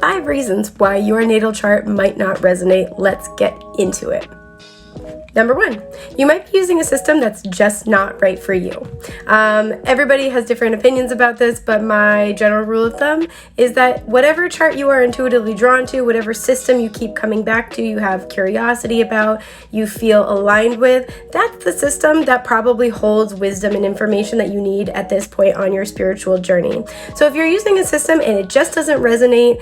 5 reasons why your natal chart might not resonate. Let's get into it. Number 1, you might be using a system that's just not right for you. Everybody has different opinions about this, but my general rule of thumb is that whatever chart you are intuitively drawn to, whatever system you keep coming back to, you have curiosity about, you feel aligned with, that's the system that probably holds wisdom and information that you need at this point on your spiritual journey. So if you're using a system and it just doesn't resonate,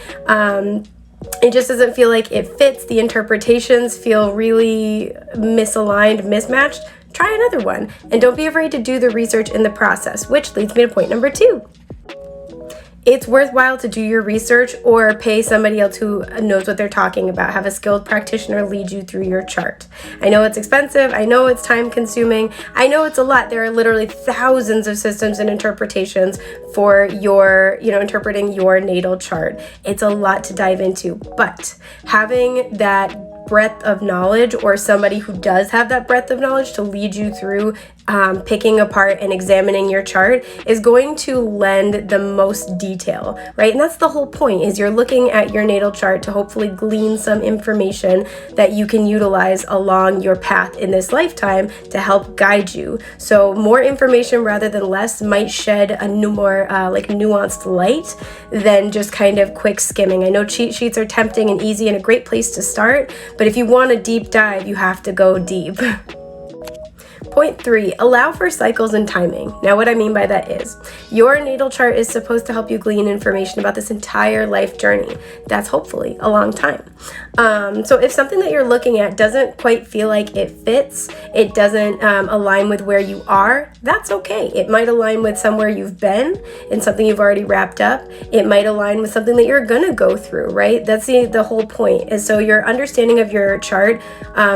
it just doesn't feel like it fits, the interpretations feel really misaligned, mismatched, try another one. And don't be afraid to do the research in the process, which leads me to point number 2. It's worthwhile to do your research or pay somebody else who knows what they're talking about. Have a skilled practitioner lead you through your chart. I know it's expensive. I know it's time consuming. I know it's a lot. There are literally thousands of systems and interpretations for your, interpreting your natal chart. It's a lot to dive into, but having that breadth of knowledge or somebody who does have that breadth of knowledge to lead you through picking apart and examining your chart is going to lend the most detail, right? And that's the whole point, is you're looking at your natal chart to hopefully glean some information that you can utilize along your path in this lifetime to help guide you. So more information rather than less might shed a more nuanced light than just kind of quick skimming. I know cheat sheets are tempting and easy and a great place to start, but if you want a deep dive, you have to go deep. Point 3, allow for cycles and timing. Now, what I mean by that is your natal chart is supposed to help you glean information about this entire life journey. That's hopefully a long time. So if something that you're looking at doesn't quite feel like it fits, it doesn't align with where you are, that's okay. It might align with somewhere you've been and something you've already wrapped up. It might align with something that you're gonna go through, right? That's the whole point. And so your understanding of your chart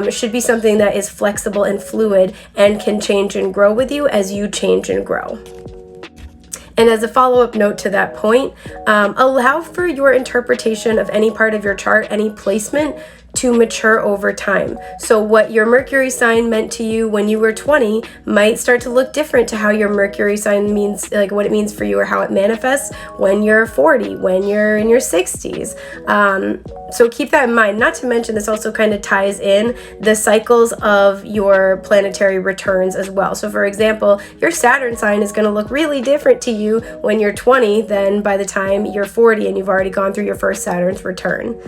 should be something that is flexible and fluid and can change and grow with you as you change and grow. And as a follow-up note to that point, allow for your interpretation of any part of your chart, any placement, to mature over time. So what your Mercury sign meant to you when you were 20 might start to look different to how your Mercury sign means, like what it means for you or how it manifests when you're 40, when you're in your 60s. So keep that in mind. Not to mention, this also kind of ties in the cycles of your planetary returns as well. So for example, your Saturn sign is going to look really different to you when you're 20 than by the time you're 40 and you've already gone through your first Saturn's return.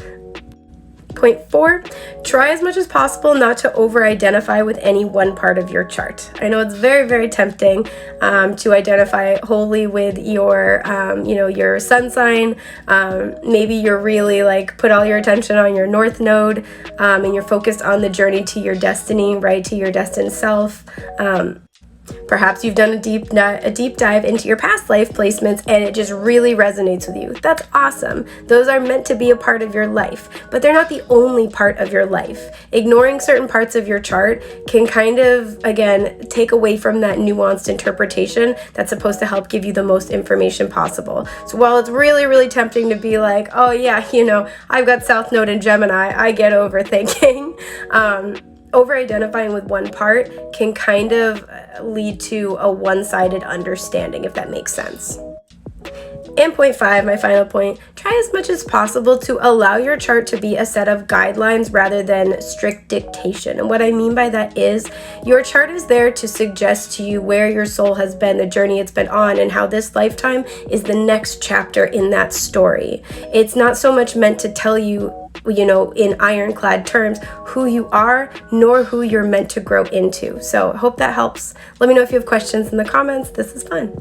Point 4, try as much as possible not to over-identify with any one part of your chart. I know it's very, very tempting to identify wholly with your, your sun sign. Maybe you're really put all your attention on your North Node and you're focused on the journey to your destiny, right, to your destined self. Perhaps you've done a deep dive into your past life placements and it just really resonates with you. That's awesome. Those are meant to be a part of your life, but they're not the only part of your life. Ignoring certain parts of your chart can kind of, again, take away from that nuanced interpretation that's supposed to help give you the most information possible. So while it's really, really tempting to be like, oh yeah, I've got South Node in Gemini, I get overthinking. Over-identifying with one part can kind of lead to a one-sided understanding, if that makes sense. And point 5, my final point, try as much as possible to allow your chart to be a set of guidelines rather than strict dictation. And what I mean by that is your chart is there to suggest to you where your soul has been, the journey it's been on, and how this lifetime is the next chapter in that story. It's not so much meant to tell you, in ironclad terms, who you are, nor who you're meant to grow into. So I hope that helps. Let me know if you have questions in the comments. This is fun.